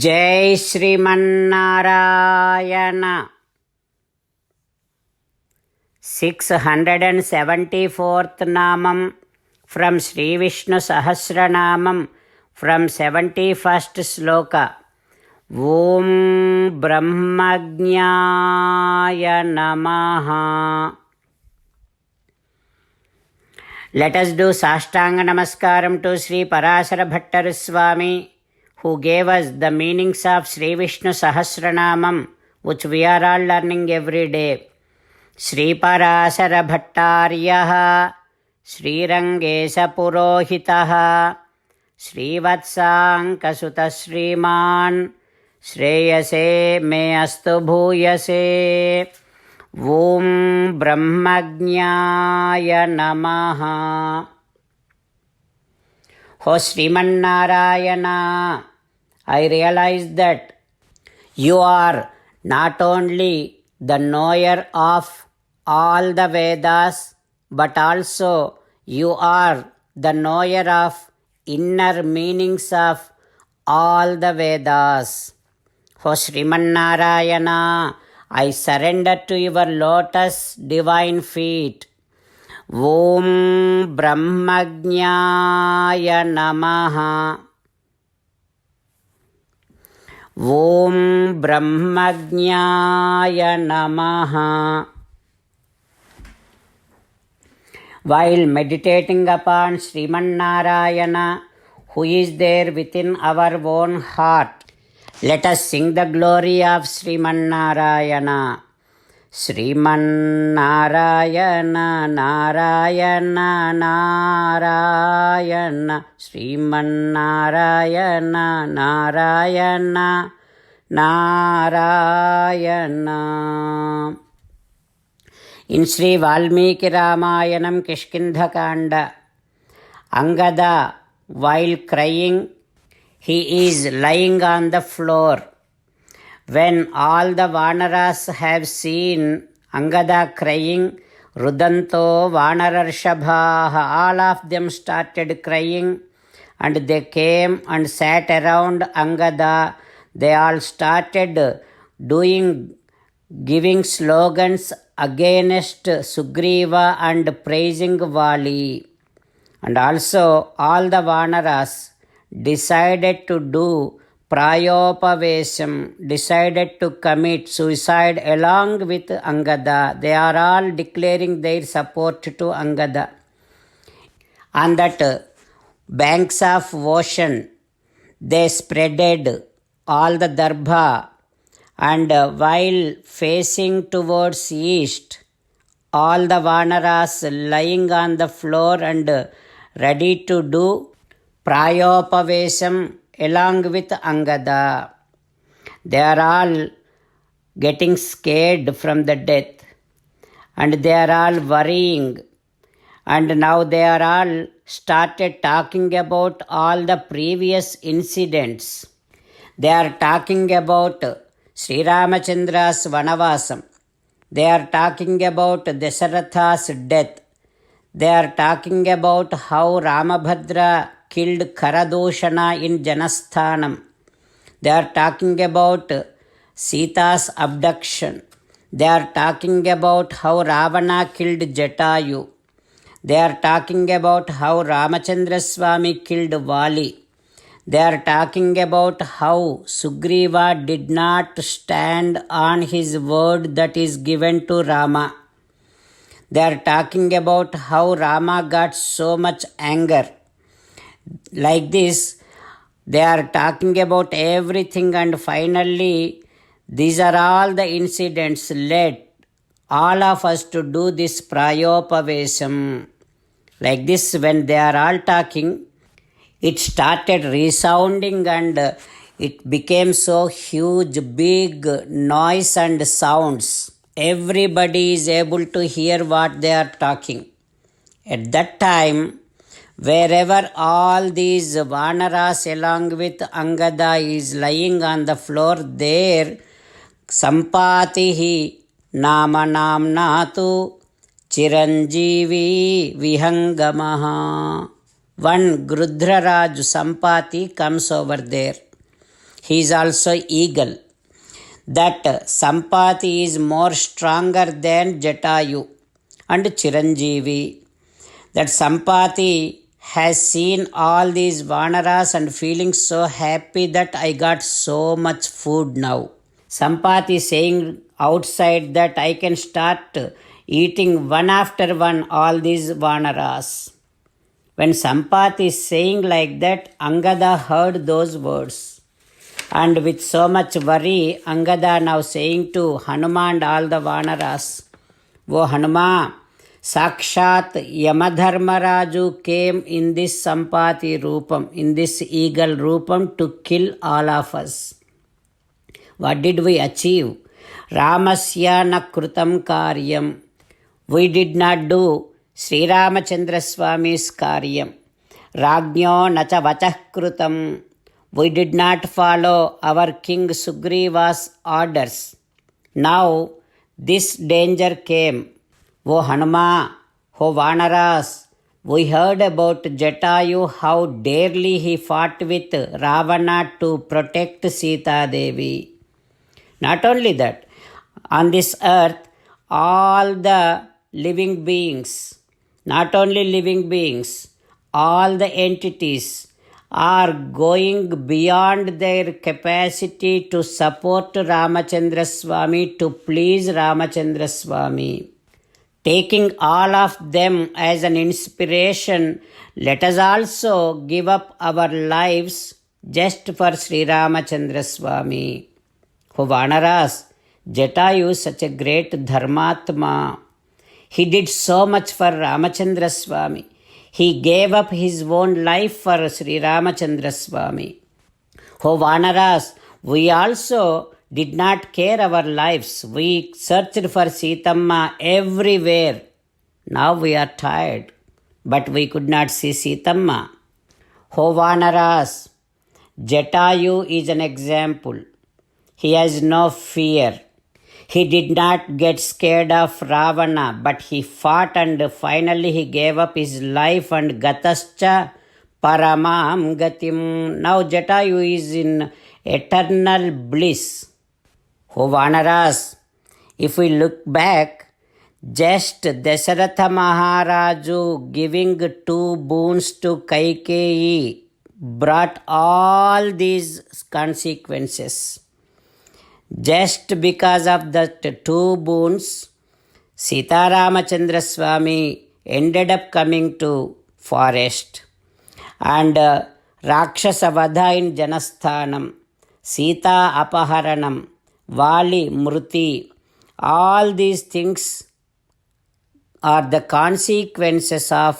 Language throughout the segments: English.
జై Srimannarayana. 674th namam from Sri Vishnu Sahasranamam from 71st shloka. ఓం బ్రహ్మజ్ఞాయ నమః. Let us do Sashtanga Namaskaram to Sri Parasara Bhattaru Swami, who gave us the meanings of Sri Vishnu Sahasranamam, which we are all learning every day. Sri Parasara Bhattaryah, Sri Rangesa Purohitah, Sri Vatsanka Sutta Sriman, Shreyase me astu bhuyase. Om Brahmajnaya Namaha. O Srimannarayana, I realize that you are not only the knower of all the Vedas, but also you are the knower of inner meanings of all the Vedas. O Srimannarayana, I surrender to your lotus divine feet. Om Brahmajnaya Namaha. Om Brahmajnaya Namaha. While meditating upon Srimannarayana, who is there within our own heart, let us sing the glory of Srimannarayana. Srimannarayana, Narayana, Narayana. Srimannarayana, Narayana, Narayana. In Sri Valmiki Ramayanam Kishkindha Kanda, Angada, while crying, he is lying on the floor. When all the Vanaras have seen Angada crying, Rudanto Vanararshabhaha, all of them started crying, and they came and sat around Angada. They all started giving slogans against Sugriva and praising Vali. And also all the Vanaras decided to do Prayopavesam, decided to commit suicide along with Angada. They are all declaring their support to Angada. On that banks of ocean, they spreaded all the darbha, and while facing towards east, all the Vanaras lying on the floor and ready to do Prayopavesam along with Angada. They are all getting scared from the death, and they are all worrying, and now they are all started talking about all the previous incidents. They are talking about Sri Ramachandra's Vanavasam. They are talking about Dasharatha's death. They are talking about how Ramabhadra killed Karadoshana in Janasthanam. They are talking about Sita's abduction. They are talking about how Ravana killed Jatayu. They are talking about how Ramachandra Swami killed Vali. They are talking about how Sugriva did not stand on his word that is given to Rama. They are talking about how Rama got so much anger. Like this, they are talking about everything, and finally, these are all the incidents led all of us to do this Prayopavesam. Like this, when they are all talking, it started resounding, and it became so huge, big noise and sounds. Everybody is able to hear what they are talking. At that time, wherever all these Vanaras along with Angada is lying on the floor, there Sampatihi Nama Namnatu Chiranjeevi Vihangamaha. One Grudraraj Sampati comes over there. he is also eagle. That Sampati is more stronger than Jatayu and Chiranjeevi. That Sampati has seen all these Vanaras and feeling so happy that I got so much food now. Sampati is saying outside that I can start eating one after one all these Vanaras. When Sampati is saying like that, Angada heard those words. And with so much worry, Angada now saying to Hanuman and all the Vanaras, "O Hanuma, Sakshat Yamadharmaraju came in this Sampati Rupam, in this eagle Rupam to kill all of us. What did we achieve? Ramasya na krutam karyam. We did not do Sri Ramachandra Swami's karyam. Ragnyo nacha vachah krutam. We did not follow our King Sugriva's orders. Now this danger came. O Hanuma, O Vanaras, we heard about Jatayu, how dearly he fought with Ravana to protect Sita Devi. Not only that, on this earth, all the living beings, not only living beings, all the entities are going beyond their capacity to support Ramachandra Swami, to please Ramachandra Swami. Taking all of them as an inspiration, let us also give up our lives just for Sri Ramachandra Swami. O Vanaras, Jatayu is such a great Dharmatma. He did so much for Ramachandra Swami. He gave up his own life for Sri Ramachandra Swami. O Vanaras, we also did not care our lives. We searched for Sitamma everywhere. Now we are tired, but we could not see Sitamma. O Vanaras, Jatayu is an example. He has no fear. He did not get scared of Ravana, but he fought and finally he gave up his life and gatascha paramam gatim. Now Jatayu is in eternal bliss. O Vanaras, if we look back, just Dasharatha Maharaju giving 2 boons to Kaikeyi brought all these consequences. Just because of that 2 boons, Sita Ramachandra Swami ended up coming to forest. And Rakshasa Vadha in Janasthanam, Sita Apaharanam, Vali Mruti, all these things are the consequences of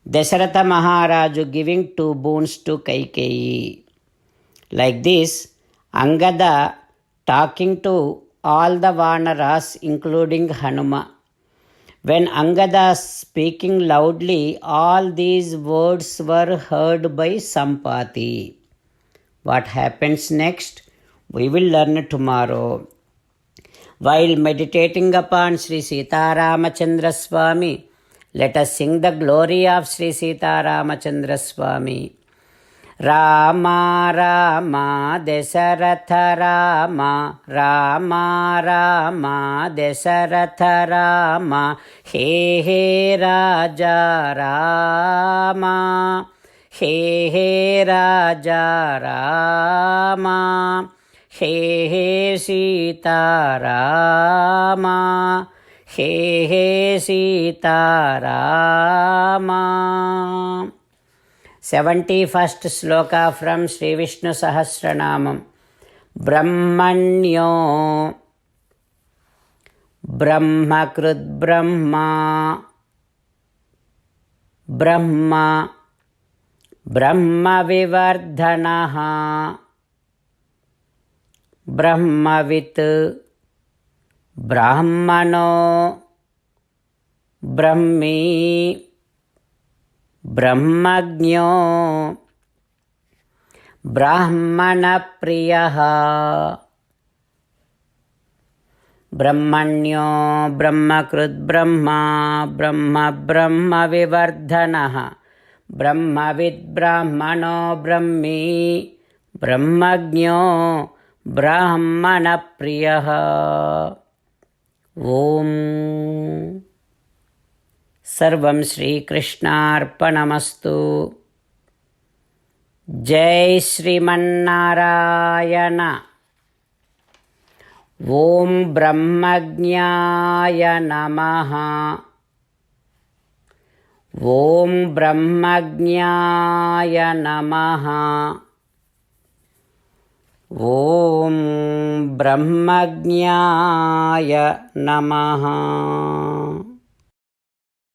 Dasharatha Maharaju giving 2 boons to Kaikeyi. Like this, Angada talking to all the Vanaras, including Hanuma. When Angada speaking loudly, all these words were heard by Sampati. What happens next? We will learn tomorrow. While meditating upon Sri Sita Ramachandra Swami, let us sing the glory of Sri Sita Ramachandra Swami. Rama Rama Dasharatha Rama, Rama Rama Dasharatha Rama, He He Raja Rama, He He Raja Rama, He He Sita Rama, He He Sita Rama. 71st sloka from Sri Vishnu Sahasranamam. Brahmanyo Brahmakrut Brahma, Brahma Brahma Vivardhanaha, Brahmavit Brahmano Brahmi, Brahmagno Brahmana Priyaha, Brahmanyo Brahmakrut Brahma, Brahma Brahma Vivardhanaha, Brahmavid Brahmano Brahmi, ब्रह्मज्ञो ब्राह्मणप्रियः। ఓం సర్వం శ్రీకృష్ణార్పణమస్తు. జై శ్రీమన్నారాయణ. ఓం బ్రహ్మజ్ఞాయ నమః. ఓం బ్రహ్మజ్ఞాయ నమః. ఓం బ్రహ్మజ్ఞాయ నమః.